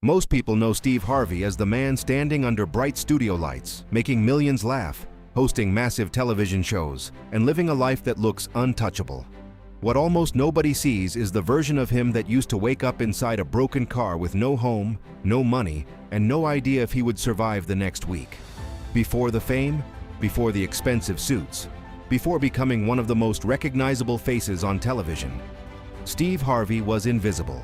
Most people know Steve Harvey as the man standing under bright studio lights, making millions laugh, hosting massive television shows, and living a life that looks untouchable. What almost nobody sees is the version of him that used to wake up inside a broken car with no home, no money, and no idea if he would survive the next week. Before the fame, before the expensive suits, before becoming one of the most recognizable faces on television, Steve Harvey was invisible.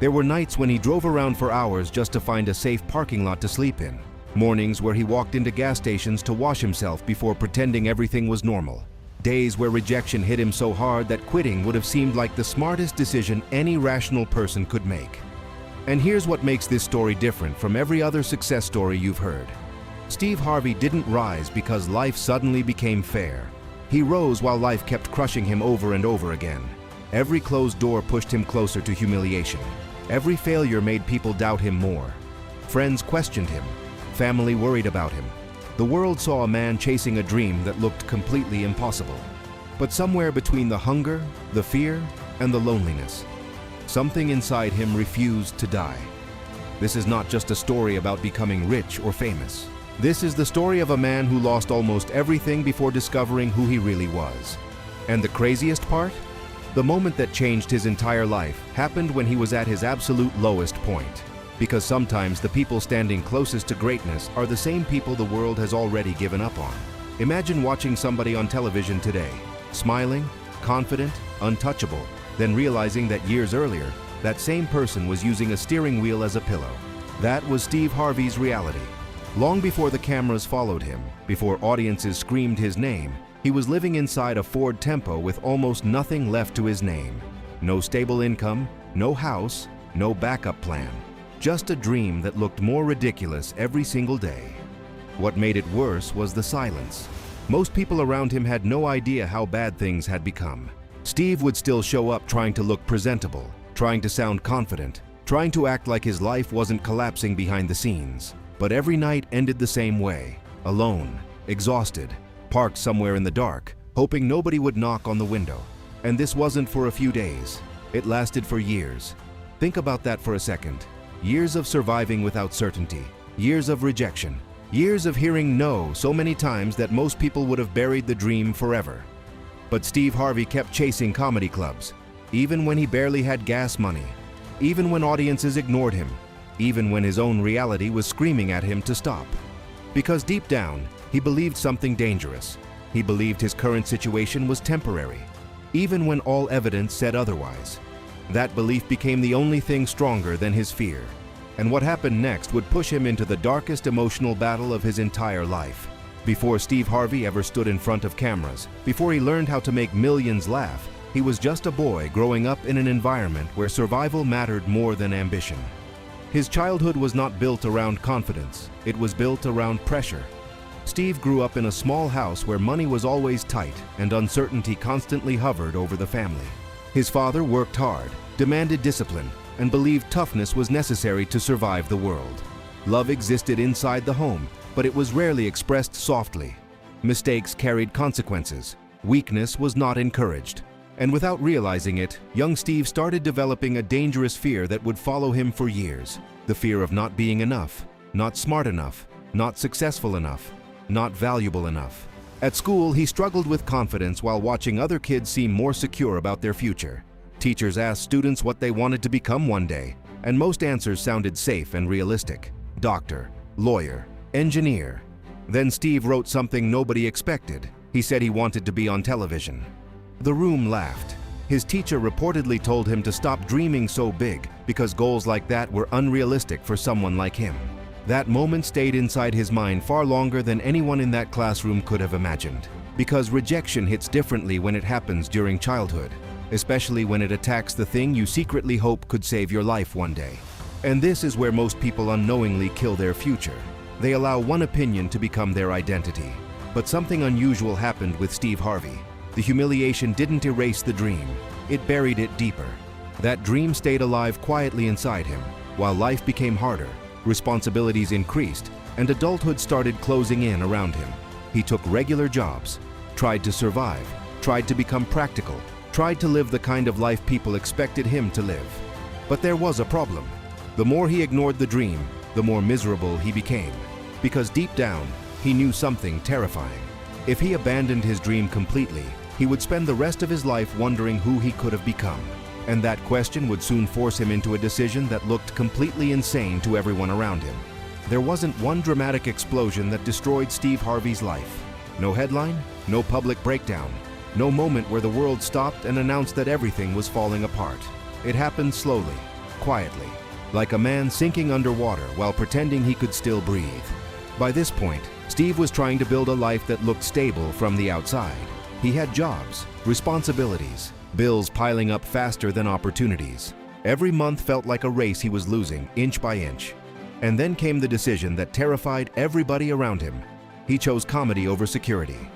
There were nights when he drove around for hours just to find a safe parking lot to sleep in. Mornings where he walked into gas stations to wash himself before pretending everything was normal. Days where rejection hit him so hard that quitting would have seemed like the smartest decision any rational person could make. And here's what makes this story different from every other success story you've heard. Steve Harvey didn't rise because life suddenly became fair. He rose while life kept crushing him over and over again. Every closed door pushed him closer to humiliation. Every failure made people doubt him more. Friends questioned him. Family worried about him. The world saw a man chasing a dream that looked completely impossible. But somewhere between the hunger, the fear, and the loneliness, something inside him refused to die. This is not just a story about becoming rich or famous. This is the story of a man who lost almost everything before discovering who he really was. And the craziest part? The moment that changed his entire life happened when he was at his absolute lowest point. Because sometimes the people standing closest to greatness are the same people the world has already given up on. Imagine watching somebody on television today, smiling, confident, untouchable, then realizing that years earlier, that same person was using a steering wheel as a pillow. That was Steve Harvey's reality. Long before the cameras followed him, before audiences screamed his name, he was living inside a Ford Tempo with almost nothing left to his name. No stable income, no house, no backup plan. Just a dream that looked more ridiculous every single day. What made it worse was the silence. Most people around him had no idea how bad things had become. Steve would still show up trying to look presentable, trying to sound confident, trying to act like his life wasn't collapsing behind the scenes. But every night ended the same way, alone, exhausted, parked somewhere in the dark, hoping nobody would knock on the window. And this wasn't for a few days. It lasted for years. Think about that for a second. Years of surviving without certainty, years of rejection, years of hearing no so many times that most people would have buried the dream forever. But Steve Harvey kept chasing comedy clubs, even when he barely had gas money, even when audiences ignored him, even when his own reality was screaming at him to stop. Because deep down, he believed something dangerous. He believed his current situation was temporary, even when all evidence said otherwise. That belief became the only thing stronger than his fear. And what happened next would push him into the darkest emotional battle of his entire life. Before Steve Harvey ever stood in front of cameras, before he learned how to make millions laugh, he was just a boy growing up in an environment where survival mattered more than ambition. His childhood was not built around confidence, it was built around pressure. Steve grew up in a small house where money was always tight and uncertainty constantly hovered over the family. His father worked hard, demanded discipline, and believed toughness was necessary to survive the world. Love existed inside the home, but it was rarely expressed softly. Mistakes carried consequences. Weakness was not encouraged. And without realizing it, young Steve started developing a dangerous fear that would follow him for years. The fear of not being enough, not smart enough, not successful enough, not valuable enough. At school, he struggled with confidence while watching other kids seem more secure about their future. Teachers asked students what they wanted to become one day, and most answers sounded safe and realistic. Doctor, lawyer, engineer. Then Steve wrote something nobody expected. He said he wanted to be on television. The room laughed. His teacher reportedly told him to stop dreaming so big because goals like that were unrealistic for someone like him. That moment stayed inside his mind far longer than anyone in that classroom could have imagined. Because rejection hits differently when it happens during childhood, especially when it attacks the thing you secretly hope could save your life one day. And this is where most people unknowingly kill their future. They allow one opinion to become their identity. But something unusual happened with Steve Harvey. The humiliation didn't erase the dream, it buried it deeper. That dream stayed alive quietly inside him, while life became harder. Responsibilities increased, and adulthood started closing in around him. He took regular jobs, tried to survive, tried to become practical, tried to live the kind of life people expected him to live. But there was a problem. The more he ignored the dream, the more miserable he became. Because deep down, he knew something terrifying. If he abandoned his dream completely, he would spend the rest of his life wondering who he could have become. And that question would soon force him into a decision that looked completely insane to everyone around him. There wasn't one dramatic explosion that destroyed Steve Harvey's life. No headline, no public breakdown, no moment where the world stopped and announced that everything was falling apart. It happened slowly, quietly, like a man sinking underwater while pretending he could still breathe. By this point, Steve was trying to build a life that looked stable from the outside. He had jobs, responsibilities, bills piling up faster than opportunities. Every month felt like a race he was losing, inch by inch. And then came the decision that terrified everybody around him. He chose comedy over security.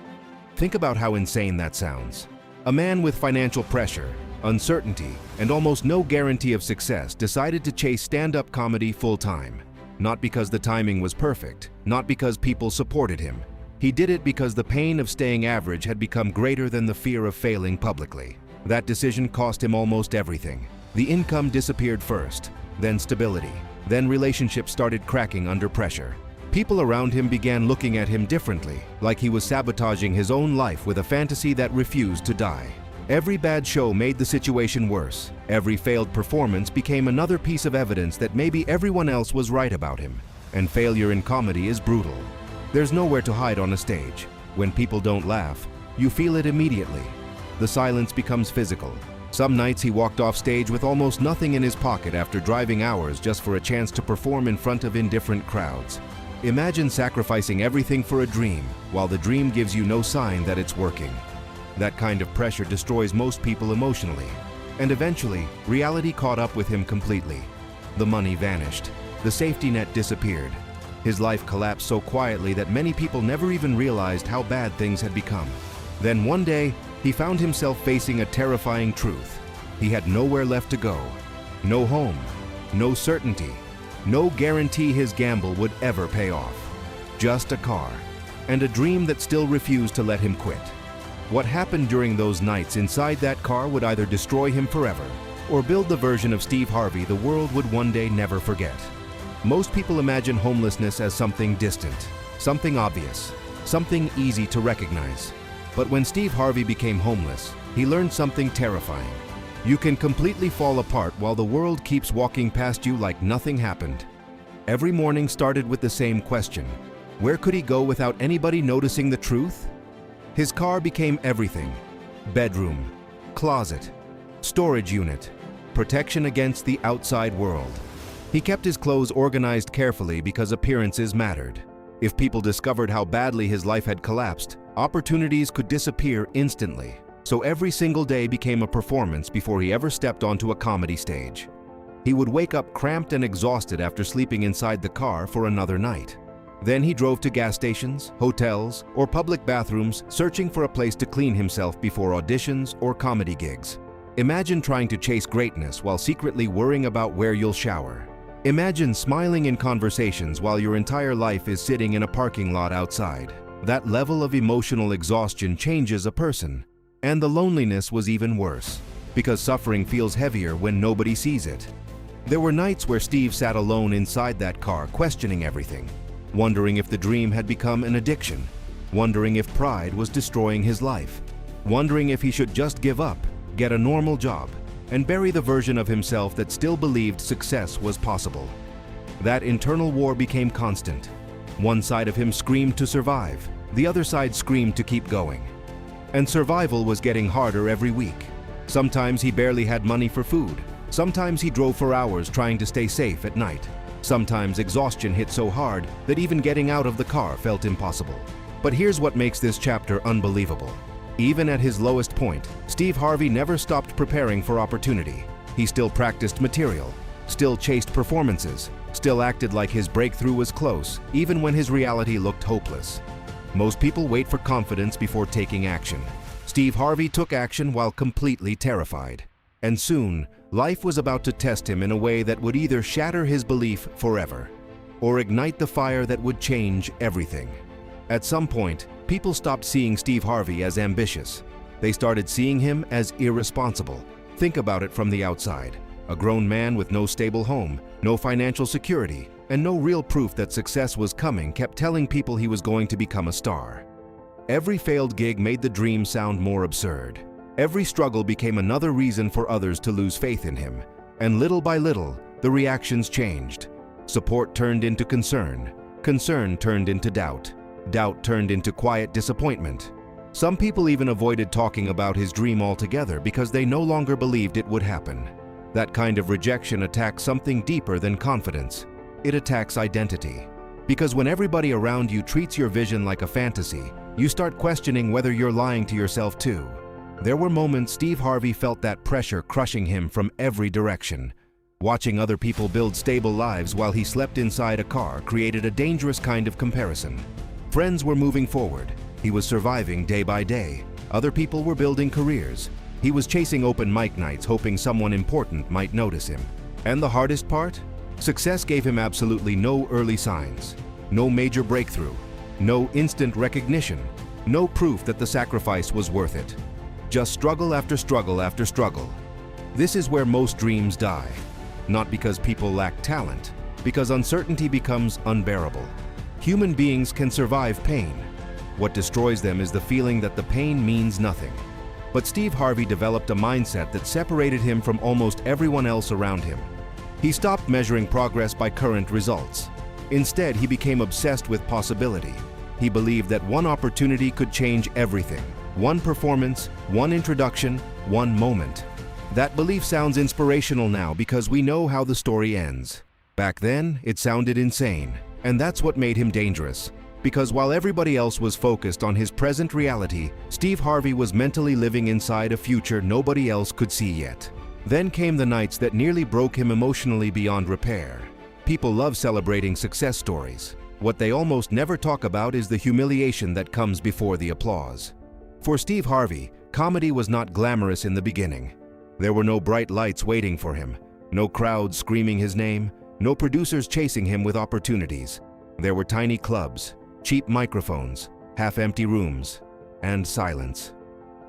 Think about how insane that sounds. A man with financial pressure, uncertainty, and almost no guarantee of success decided to chase stand-up comedy full-time. Not because the timing was perfect, not because people supported him. He did it because the pain of staying average had become greater than the fear of failing publicly. That decision cost him almost everything. The income disappeared first, then stability, then relationships started cracking under pressure. People around him began looking at him differently, like he was sabotaging his own life with a fantasy that refused to die. Every bad show made the situation worse. Every failed performance became another piece of evidence that maybe everyone else was right about him. And failure in comedy is brutal. There's nowhere to hide on a stage. When people don't laugh, you feel it immediately. The silence becomes physical. Some nights he walked off stage with almost nothing in his pocket after driving hours just for a chance to perform in front of indifferent crowds. Imagine sacrificing everything for a dream, while the dream gives you no sign that it's working. That kind of pressure destroys most people emotionally. And eventually, reality caught up with him completely. The money vanished. The safety net disappeared. His life collapsed so quietly that many people never even realized how bad things had become. Then one day, he found himself facing a terrifying truth. He had nowhere left to go. No home, no certainty, no guarantee his gamble would ever pay off. Just a car, and a dream that still refused to let him quit. What happened during those nights inside that car would either destroy him forever, or build the version of Steve Harvey the world would one day never forget. Most people imagine homelessness as something distant, something obvious, something easy to recognize. But when Steve Harvey became homeless, he learned something terrifying. You can completely fall apart while the world keeps walking past you like nothing happened. Every morning started with the same question. Where could he go without anybody noticing the truth? His car became everything. Bedroom, closet, storage unit, protection against the outside world. He kept his clothes organized carefully because appearances mattered. If people discovered how badly his life had collapsed, opportunities could disappear instantly. So every single day became a performance before he ever stepped onto a comedy stage. He would wake up cramped and exhausted after sleeping inside the car for another night. Then he drove to gas stations, hotels, or public bathrooms searching for a place to clean himself before auditions or comedy gigs. Imagine trying to chase greatness while secretly worrying about where you'll shower. Imagine smiling in conversations while your entire life is sitting in a parking lot outside. That level of emotional exhaustion changes a person. And the loneliness was even worse, because suffering feels heavier when nobody sees it. There were nights where Steve sat alone inside that car questioning everything, wondering if the dream had become an addiction, wondering if pride was destroying his life, wondering if he should just give up, get a normal job, and bury the version of himself that still believed success was possible. That internal war became constant. One side of him screamed to survive, the other side screamed to keep going. And survival was getting harder every week. Sometimes he barely had money for food. Sometimes he drove for hours trying to stay safe at night. Sometimes exhaustion hit so hard that even getting out of the car felt impossible. But here's what makes this chapter unbelievable. Even at his lowest point, Steve Harvey never stopped preparing for opportunity. He still practiced material, still chased performances, still acted like his breakthrough was close, even when his reality looked hopeless. Most people wait for confidence before taking action. Steve Harvey took action while completely terrified. And soon, life was about to test him in a way that would either shatter his belief forever, or ignite the fire that would change everything. At some point, people stopped seeing Steve Harvey as ambitious. They started seeing him as irresponsible. Think about it from the outside. a grown man with no stable home, no financial security, and no real proof that success was coming, kept telling people he was going to become a star. Every failed gig made the dream sound more absurd. Every struggle became another reason for others to lose faith in him. And little by little, the reactions changed. Support turned into concern. Concern turned into doubt. Doubt turned into quiet disappointment. Some people even avoided talking about his dream altogether because they no longer believed it would happen. That kind of rejection attacks something deeper than confidence. It attacks identity. Because when everybody around you treats your vision like a fantasy, you start questioning whether you're lying to yourself too. There were moments Steve Harvey felt that pressure crushing him from every direction. Watching other people build stable lives while he slept inside a car created a dangerous kind of comparison. Friends were moving forward. He was surviving day by day. Other people were building careers. He was chasing open mic nights, hoping someone important might notice him. And the hardest part? Success gave him absolutely no early signs. No major breakthrough. No instant recognition. No proof that the sacrifice was worth it. Just struggle after struggle after struggle. This is where most dreams die. Not because people lack talent, because uncertainty becomes unbearable. Human beings can survive pain. What destroys them is the feeling that the pain means nothing. But Steve Harvey developed a mindset that separated him from almost everyone else around him. He stopped measuring progress by current results. Instead, he became obsessed with possibility. He believed that one opportunity could change everything. One performance, one introduction, one moment. That belief sounds inspirational now because we know how the story ends. Back then, it sounded insane. And that's what made him dangerous. Because while everybody else was focused on his present reality, Steve Harvey was mentally living inside a future nobody else could see yet. Then came the nights that nearly broke him emotionally beyond repair. People love celebrating success stories. What they almost never talk about is the humiliation that comes before the applause. For Steve Harvey, comedy was not glamorous in the beginning. There were no bright lights waiting for him, no crowds screaming his name, no producers chasing him with opportunities. There were tiny clubs, cheap microphones, half-empty rooms, and silence.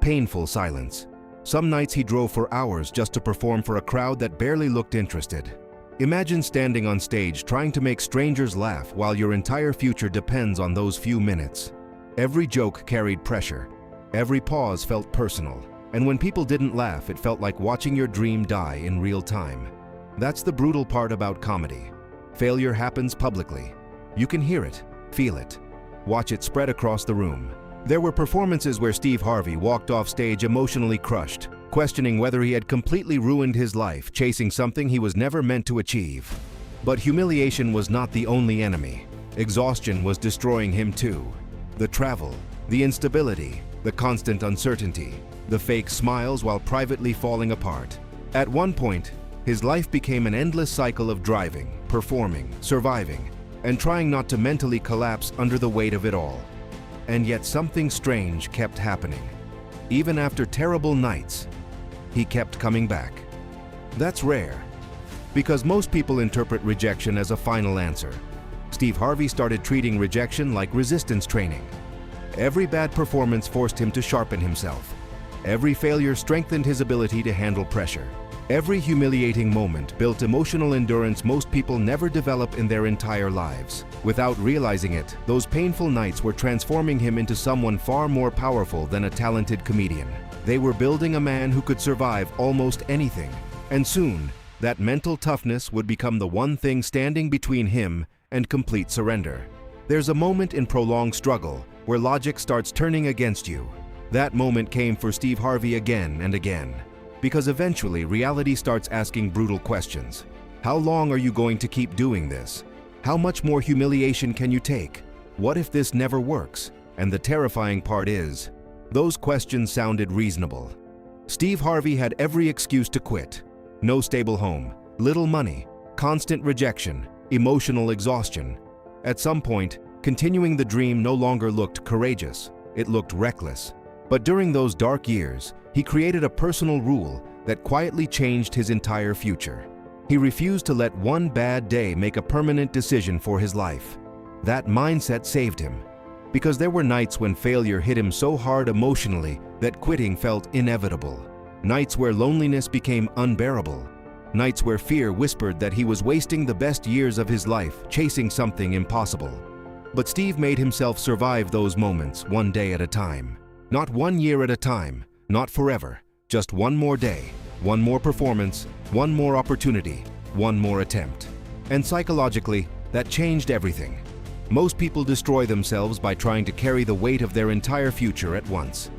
Painful silence. Some nights he drove for hours just to perform for a crowd that barely looked interested. Imagine standing on stage trying to make strangers laugh while your entire future depends on those few minutes. Every joke carried pressure. Every pause felt personal. And when people didn't laugh, it felt like watching your dream die in real time. That's the brutal part about comedy. Failure happens publicly. You can hear it, feel it, watch it spread across the room. There were performances where Steve Harvey walked off stage emotionally crushed, questioning whether he had completely ruined his life chasing something he was never meant to achieve. But humiliation was not the only enemy. Exhaustion was destroying him too. The travel, the instability, the constant uncertainty, the fake smiles while privately falling apart. At one point, his life became an endless cycle of driving, performing, surviving, and trying not to mentally collapse under the weight of it all. And yet something strange kept happening. Even after terrible nights, he kept coming back. That's rare, because most people interpret rejection as a final answer. Steve Harvey started treating rejection like resistance training. Every bad performance forced him to sharpen himself. Every failure strengthened his ability to handle pressure. Every humiliating moment built emotional endurance most people never develop in their entire lives. Without realizing it, those painful nights were transforming him into someone far more powerful than a talented comedian. They were building a man who could survive almost anything. And soon, that mental toughness would become the one thing standing between him and complete surrender. There's a moment in prolonged struggle where logic starts turning against you. That moment came for Steve Harvey again and again. Because eventually, reality starts asking brutal questions. How long are you going to keep doing this? How much more humiliation can you take? What if this never works? And the terrifying part is, those questions sounded reasonable. Steve Harvey had every excuse to quit. No stable home, little money, constant rejection, emotional exhaustion. At some point, continuing the dream no longer looked courageous. It looked reckless. But during those dark years, he created a personal rule that quietly changed his entire future. He refused to let one bad day make a permanent decision for his life. That mindset saved him, because there were nights when failure hit him so hard emotionally that quitting felt inevitable. Nights where loneliness became unbearable. nights where fear whispered that he was wasting the best years of his life chasing something impossible. But Steve made himself survive those moments one day at a time. Not 1 year at a time, not forever, just one more day, one more performance, one more opportunity, one more attempt. And psychologically, that changed everything. Most people destroy themselves by trying to carry the weight of their entire future at once.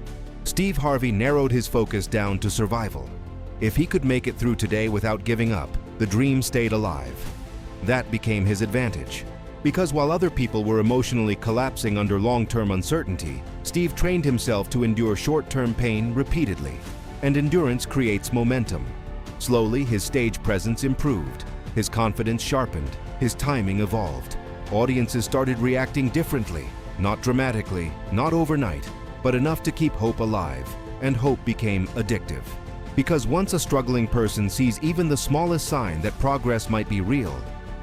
Steve Harvey narrowed his focus down to survival. If he could make it through today without giving up, the dream stayed alive. That became his advantage. Because while other people were emotionally collapsing under long-term uncertainty, Steve trained himself to endure short-term pain repeatedly. And endurance creates momentum. Slowly, his stage presence improved. His confidence sharpened. His timing evolved. Audiences started reacting differently, not dramatically, not overnight, but enough to keep hope alive, and hope became addictive. Because once a struggling person sees even the smallest sign that progress might be real,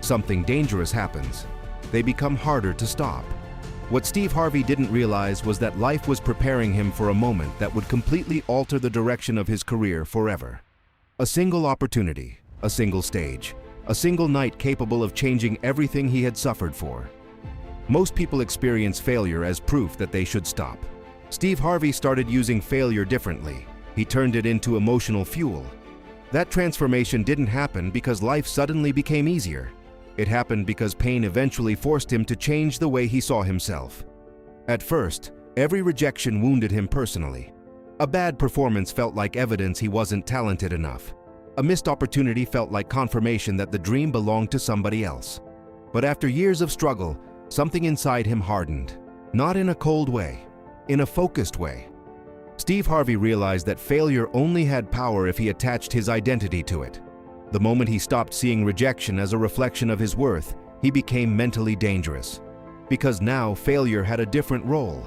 something dangerous happens. They become harder to stop. What Steve Harvey didn't realize was that life was preparing him for a moment that would completely alter the direction of his career forever. A single opportunity, a single stage, a single night capable of changing everything he had suffered for. Most people experience failure as proof that they should stop. Steve Harvey started using failure differently. He turned it into emotional fuel. That transformation didn't happen because life suddenly became easier. It happened because pain eventually forced him to change the way he saw himself. At first, every rejection wounded him personally. A bad performance felt like evidence he wasn't talented enough. A missed opportunity felt like confirmation that the dream belonged to somebody else. But after years of struggle, something inside him hardened. Not in a cold way, in a focused way. Steve Harvey realized that failure only had power if he attached his identity to it. The moment he stopped seeing rejection as a reflection of his worth, he became mentally dangerous. Because now failure had a different role.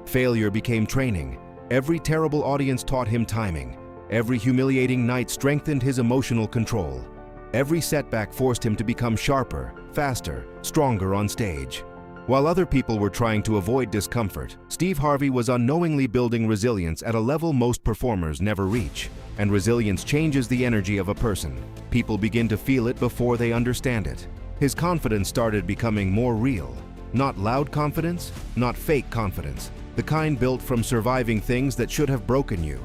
Failure became training. Every terrible audience taught him timing. Every humiliating night strengthened his emotional control. Every setback forced him to become sharper, faster, stronger on stage. While other people were trying to avoid discomfort, Steve Harvey was unknowingly building resilience at a level most performers never reach. And resilience changes the energy of a person. People begin to feel it before they understand it. His confidence started becoming more real. Not loud confidence, not fake confidence, the kind built from surviving things that should have broken you.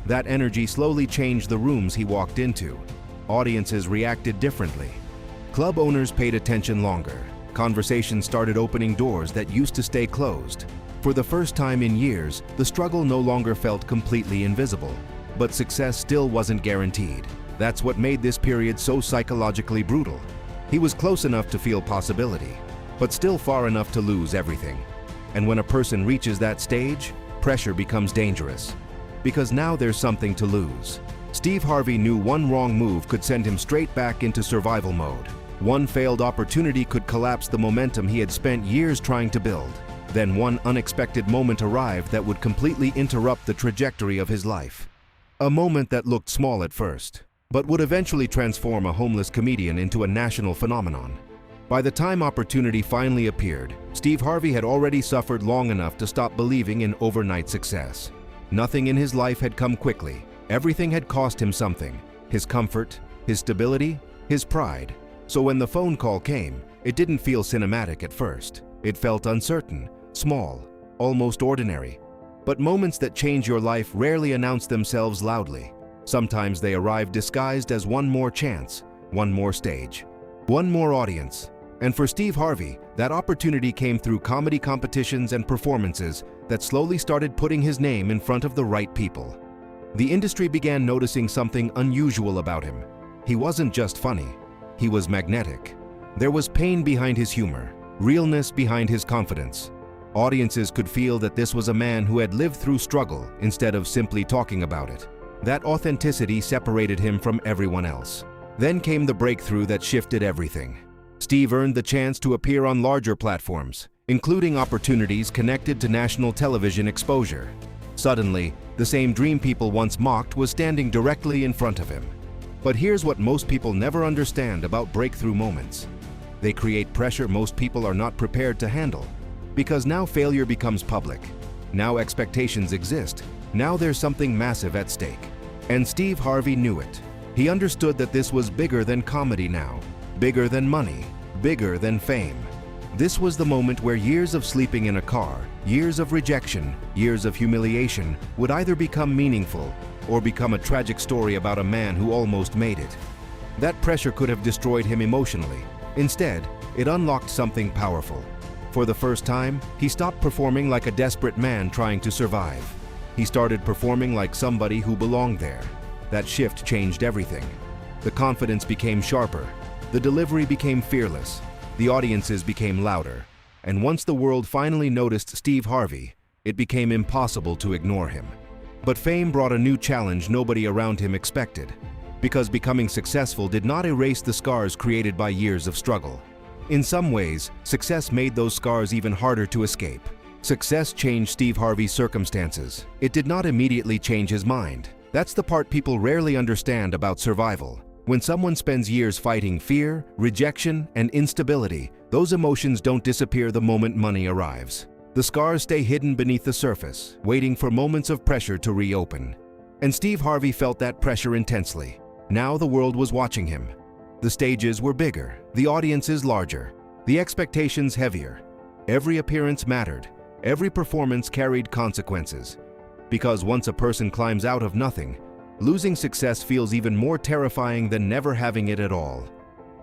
That energy slowly changed the rooms he walked into. Audiences reacted differently. Club owners paid attention longer. Conversations started opening doors that used to stay closed. For the first time in years, the struggle no longer felt completely invisible. But success still wasn't guaranteed. That's what made this period so psychologically brutal. He was close enough to feel possibility, but still far enough to lose everything. And when a person reaches that stage, pressure becomes dangerous. Because now there's something to lose. Steve Harvey knew one wrong move could send him straight back into survival mode. One failed opportunity could collapse the momentum he had spent years trying to build. Then one unexpected moment arrived that would completely interrupt the trajectory of his life. A moment that looked small at first, but would eventually transform a homeless comedian into a national phenomenon. By the time opportunity finally appeared, Steve Harvey had already suffered long enough to stop believing in overnight success. Nothing in his life had come quickly. Everything had cost him something. His comfort, his stability, his pride. So when the phone call came, it didn't feel cinematic at first. It felt uncertain, small, almost ordinary. But moments that change your life rarely announce themselves loudly. Sometimes they arrive disguised as one more chance, one more stage, one more audience. And for Steve Harvey, that opportunity came through comedy competitions and performances that slowly started putting his name in front of the right people. The industry began noticing something unusual about him. He wasn't just funny, he was magnetic. There was pain behind his humor, realness behind his confidence. Audiences could feel that this was a man who had lived through struggle instead of simply talking about it. That authenticity separated him from everyone else. Then came the breakthrough that shifted everything. Steve earned the chance to appear on larger platforms, including opportunities connected to national television exposure. Suddenly, the same dream people once mocked was standing directly in front of him. But here's what most people never understand about breakthrough moments. They create pressure most people are not prepared to handle. Because now failure becomes public. Now expectations exist. Now there's something massive at stake. And Steve Harvey knew it. He understood that this was bigger than comedy now, bigger than money, bigger than fame. This was the moment where years of sleeping in a car, years of rejection, years of humiliation would either become meaningful or become a tragic story about a man who almost made it. That pressure could have destroyed him emotionally. Instead, it unlocked something powerful. For the first time, he stopped performing like a desperate man trying to survive. He started performing like somebody who belonged there. That shift changed everything. The confidence became sharper. The delivery became fearless. The audiences became louder. And once the world finally noticed Steve Harvey, it became impossible to ignore him. But fame brought a new challenge nobody around him expected. Because becoming successful did not erase the scars created by years of struggle. In some ways, success made those scars even harder to escape. Success changed Steve Harvey's circumstances. It did not immediately change his mind. That's the part people rarely understand about survival. When someone spends years fighting fear, rejection, and instability, those emotions don't disappear the moment money arrives. The scars stay hidden beneath the surface, waiting for moments of pressure to reopen. And Steve Harvey felt that pressure intensely. Now the world was watching him. The stages were bigger, the audiences larger, the expectations heavier. Every appearance mattered. Every performance carried consequences. Because once a person climbs out of nothing, losing success feels even more terrifying than never having it at all.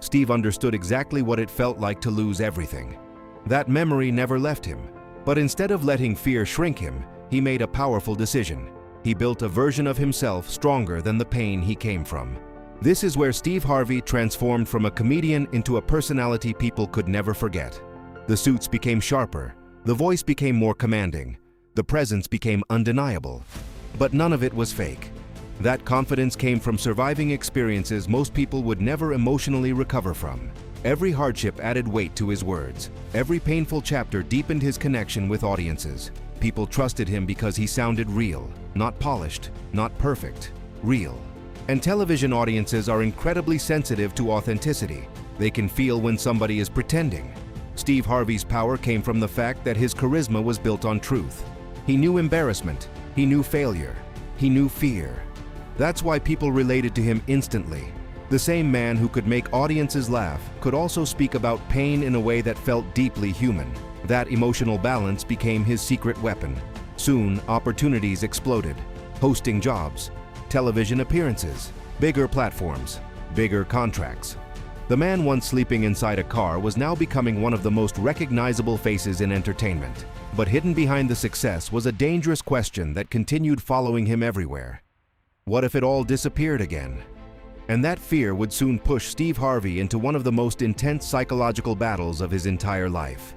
Steve understood exactly what it felt like to lose everything. That memory never left him. But instead of letting fear shrink him, he made a powerful decision. He built a version of himself stronger than the pain he came from. This is where Steve Harvey transformed from a comedian into a personality people could never forget. The suits became sharper, the voice became more commanding, the presence became undeniable. But none of it was fake. That confidence came from surviving experiences most people would never emotionally recover from. Every hardship added weight to his words. Every painful chapter deepened his connection with audiences. People trusted him because he sounded real, not polished, not perfect, real. And television audiences are incredibly sensitive to authenticity. They can feel when somebody is pretending. Steve Harvey's power came from the fact that his charisma was built on truth. He knew embarrassment, he knew failure, he knew fear. That's why people related to him instantly. The same man who could make audiences laugh could also speak about pain in a way that felt deeply human. That emotional balance became his secret weapon. Soon, opportunities exploded. Hosting jobs, television appearances, bigger platforms, bigger contracts. The man once sleeping inside a car was now becoming one of the most recognizable faces in entertainment. But hidden behind the success was a dangerous question that continued following him everywhere. What if it all disappeared again? And that fear would soon push Steve Harvey into one of the most intense psychological battles of his entire life.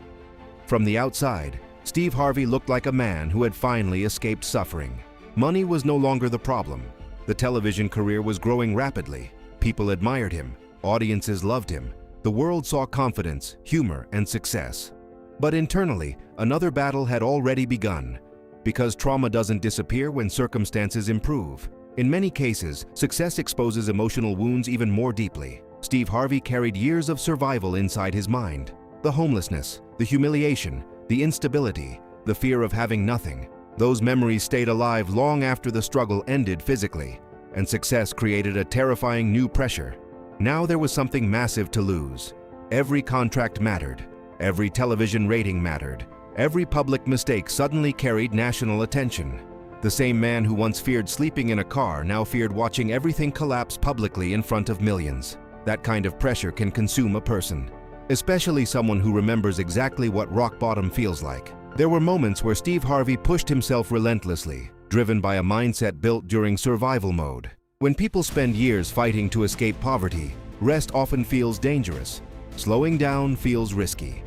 From the outside, Steve Harvey looked like a man who had finally escaped suffering. Money was no longer the problem. The television career was growing rapidly. People admired him. Audiences loved him. The world saw confidence, humor, and success. But internally, another battle had already begun. Because trauma doesn't disappear when circumstances improve. In many cases, success exposes emotional wounds even more deeply. Steve Harvey carried years of survival inside his mind. The homelessness, the humiliation, the instability, the fear of having nothing. Those memories stayed alive long after the struggle ended physically, and success created a terrifying new pressure. Now there was something massive to lose. Every contract mattered. Every television rating mattered. Every public mistake suddenly carried national attention. The same man who once feared sleeping in a car now feared watching everything collapse publicly in front of millions. That kind of pressure can consume a person, especially someone who remembers exactly what rock bottom feels like. There were moments where Steve Harvey pushed himself relentlessly, driven by a mindset built during survival mode. When people spend years fighting to escape poverty, rest often feels dangerous. Slowing down feels risky.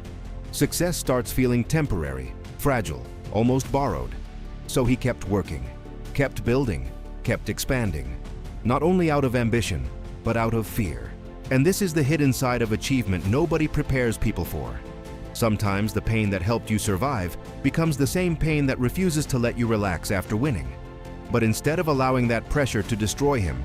Success starts feeling temporary, fragile, almost borrowed. So he kept working, kept building, kept expanding. Not only out of ambition, but out of fear. And this is the hidden side of achievement nobody prepares people for. Sometimes the pain that helped you survive becomes the same pain that refuses to let you relax after winning. But instead of allowing that pressure to destroy him,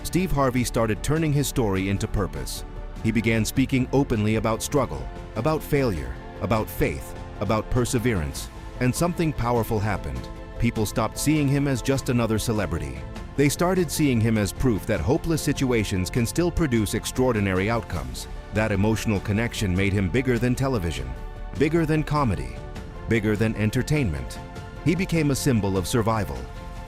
Steve Harvey started turning his story into purpose. He began speaking openly about struggle, about failure, about faith, about perseverance. And something powerful happened. People stopped seeing him as just another celebrity. They started seeing him as proof that hopeless situations can still produce extraordinary outcomes. That emotional connection made him bigger than television, bigger than comedy, bigger than entertainment. He became a symbol of survival.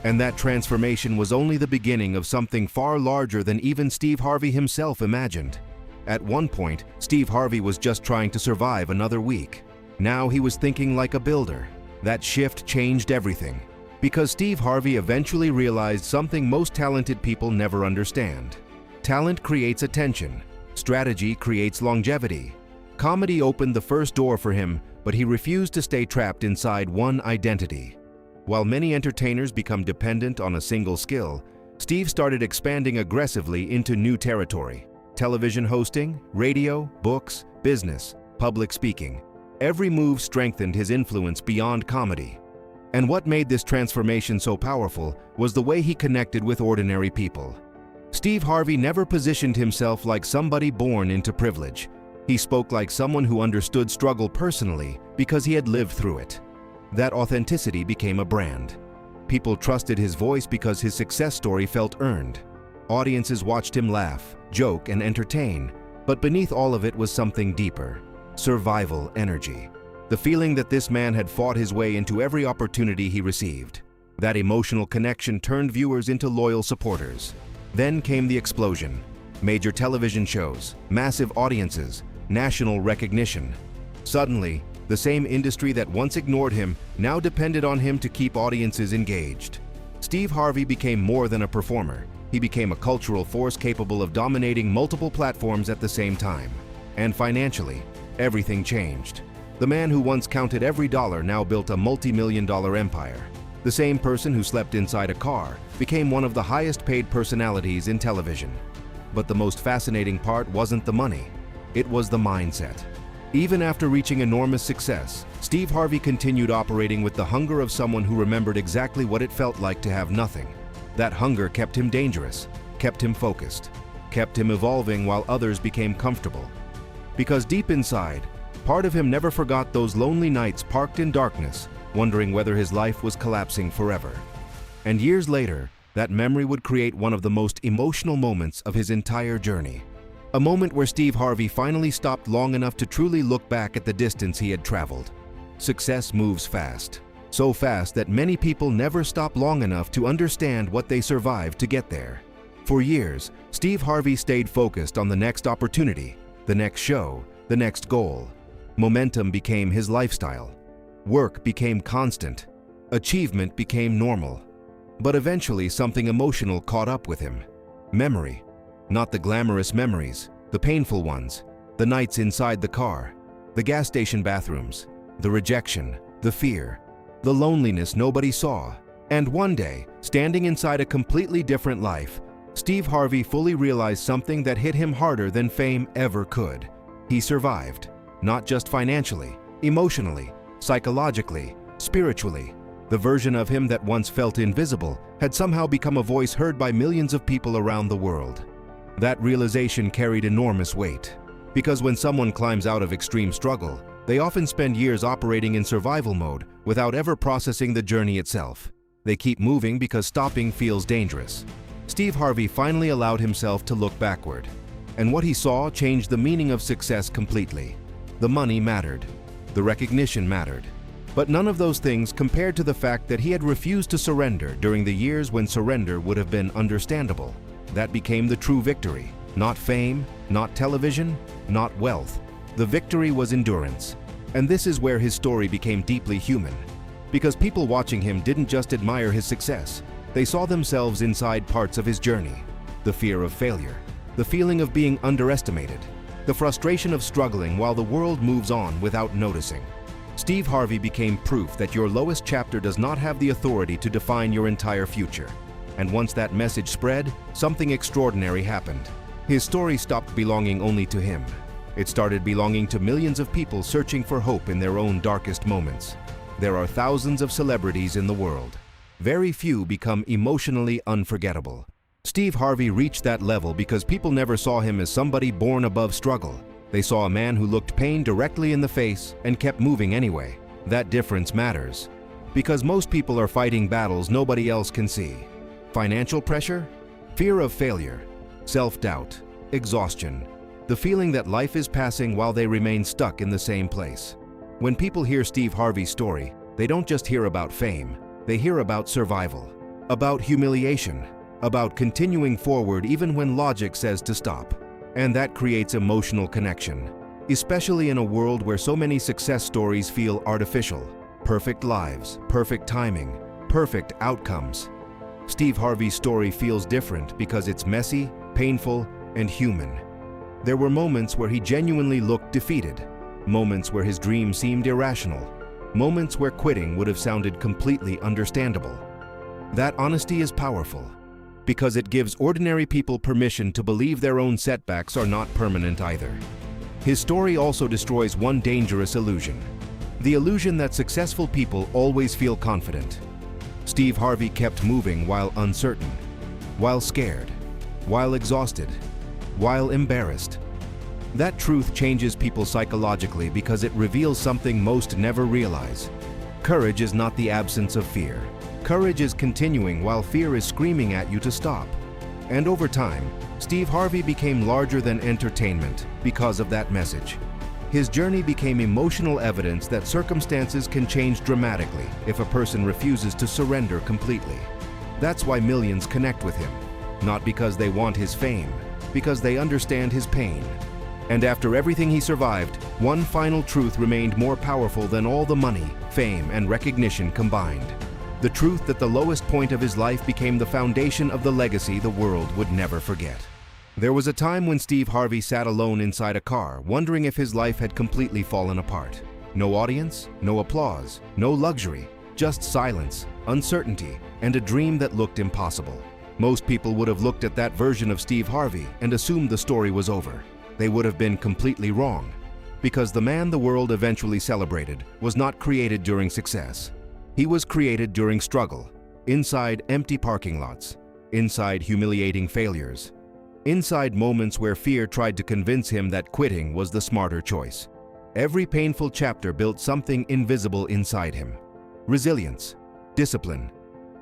And that transformation was only the beginning of something far larger than even Steve Harvey himself imagined. At one point, Steve Harvey was just trying to survive another week. Now he was thinking like a builder. That shift changed everything. Because Steve Harvey eventually realized something most talented people never understand. Talent creates attention. Strategy creates longevity. Comedy opened the first door for him, but he refused to stay trapped inside one identity. While many entertainers become dependent on a single skill, Steve started expanding aggressively into new territory. Television hosting, radio, books, business, public speaking. Every move strengthened his influence beyond comedy. And what made this transformation so powerful was the way he connected with ordinary people. Steve Harvey never positioned himself like somebody born into privilege. He spoke like someone who understood struggle personally because he had lived through it. That authenticity became a brand. People trusted his voice because his success story felt earned. Audiences watched him laugh, joke, and entertain, but beneath all of it was something deeper: survival energy. The feeling that this man had fought his way into every opportunity he received. That emotional connection turned viewers into loyal supporters. Then came the explosion. Major television shows, massive audiences, national recognition. Suddenly, the same industry that once ignored him now depended on him to keep audiences engaged. Steve Harvey became more than a performer. He became a cultural force capable of dominating multiple platforms at the same time. And financially, everything changed. The man who once counted every dollar now built a multi-million-dollar empire. The same person who slept inside a car became one of the highest-paid personalities in television. But the most fascinating part wasn't the money. It was the mindset. Even after reaching enormous success, Steve Harvey continued operating with the hunger of someone who remembered exactly what it felt like to have nothing. That hunger kept him dangerous, kept him focused, kept him evolving while others became comfortable. Because deep inside, part of him never forgot those lonely nights parked in darkness, wondering whether his life was collapsing forever. And years later, that memory would create one of the most emotional moments of his entire journey. A moment where Steve Harvey finally stopped long enough to truly look back at the distance he had traveled. Success moves fast. So fast that many people never stop long enough to understand what they survived to get there. For years, Steve Harvey stayed focused on the next opportunity, the next show, the next goal. Momentum became his lifestyle. Work became constant. Achievement became normal. But eventually something emotional caught up with him. Memory. Not the glamorous memories, the painful ones, the nights inside the car, the gas station bathrooms, the rejection, the fear, the loneliness nobody saw. And one day, standing inside a completely different life, Steve Harvey fully realized something that hit him harder than fame ever could. He survived, not just financially, emotionally, psychologically, spiritually. The version of him that once felt invisible had somehow become a voice heard by millions of people around the world. That realization carried enormous weight, because when someone climbs out of extreme struggle, they often spend years operating in survival mode without ever processing the journey itself. They keep moving because stopping feels dangerous. Steve Harvey finally allowed himself to look backward, and what he saw changed the meaning of success completely. The money mattered, the recognition mattered, but none of those things compared to the fact that he had refused to surrender during the years when surrender would have been understandable. That became the true victory. Not fame, not television, not wealth. The victory was endurance. And this is where his story became deeply human. Because people watching him didn't just admire his success, they saw themselves inside parts of his journey. The fear of failure, the feeling of being underestimated, the frustration of struggling while the world moves on without noticing. Steve Harvey became proof that your lowest chapter does not have the authority to define your entire future. And once that message spread, something extraordinary happened. His story stopped belonging only to him. It started belonging to millions of people searching for hope in their own darkest moments. There are thousands of celebrities in the world. Very few become emotionally unforgettable. Steve Harvey reached that level because people never saw him as somebody born above struggle. They saw a man who looked pain directly in the face and kept moving anyway. That difference matters, because most people are fighting battles nobody else can see. Financial pressure? Fear of failure? Self-doubt? Exhaustion? The feeling that life is passing while they remain stuck in the same place. When people hear Steve Harvey's story, they don't just hear about fame, they hear about survival, about humiliation, about continuing forward even when logic says to stop. And that creates emotional connection, especially in a world where so many success stories feel artificial. Perfect lives, perfect timing, perfect outcomes. Steve Harvey's story feels different because it's messy, painful, and human. There were moments where he genuinely looked defeated, moments where his dream seemed irrational, moments where quitting would have sounded completely understandable. That honesty is powerful because it gives ordinary people permission to believe their own setbacks are not permanent either. His story also destroys one dangerous illusion, the illusion that successful people always feel confident. Steve Harvey kept moving while uncertain, while scared, while exhausted, while embarrassed. That truth changes people psychologically because it reveals something most never realize. Courage is not the absence of fear. Courage is continuing while fear is screaming at you to stop. And over time, Steve Harvey became larger than entertainment because of that message. His journey became emotional evidence that circumstances can change dramatically if a person refuses to surrender completely. That's why millions connect with him, not because they want his fame, because they understand his pain. And after everything he survived, one final truth remained more powerful than all the money, fame, and recognition combined. The truth that the lowest point of his life became the foundation of the legacy the world would never forget. There was a time when Steve Harvey sat alone inside a car, wondering if his life had completely fallen apart. No audience, no applause, no luxury, just silence, uncertainty, and a dream that looked impossible. Most people would have looked at that version of Steve Harvey and assumed the story was over. They would have been completely wrong, because the man the world eventually celebrated was not created during success. He was created during struggle, inside empty parking lots, inside humiliating failures, inside moments where fear tried to convince him that quitting was the smarter choice. Every painful chapter built something invisible inside him: resilience, discipline,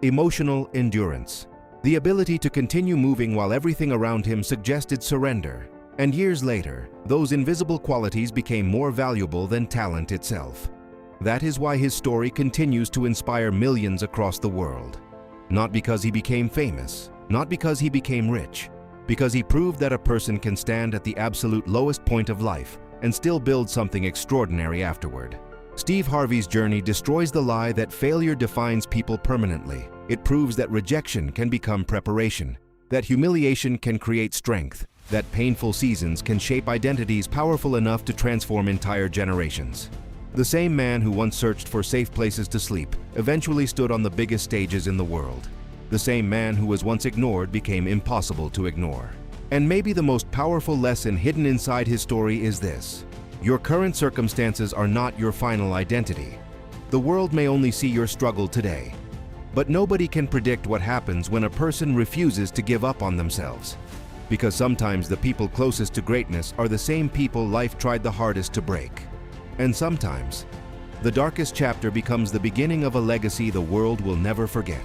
emotional endurance, the ability to continue moving while everything around him suggested surrender. And years later, those invisible qualities became more valuable than talent itself. That is why his story continues to inspire millions across the world. Not because he became famous, not because he became rich, because he proved that a person can stand at the absolute lowest point of life and still build something extraordinary afterward. Steve Harvey's journey destroys the lie that failure defines people permanently. It proves that rejection can become preparation, that humiliation can create strength, that painful seasons can shape identities powerful enough to transform entire generations. The same man who once searched for safe places to sleep eventually stood on the biggest stages in the world. The same man who was once ignored became impossible to ignore. And maybe the most powerful lesson hidden inside his story is this: your current circumstances are not your final identity. The world may only see your struggle today, but nobody can predict what happens when a person refuses to give up on themselves. Because sometimes the people closest to greatness are the same people life tried the hardest to break. And sometimes, the darkest chapter becomes the beginning of a legacy the world will never forget.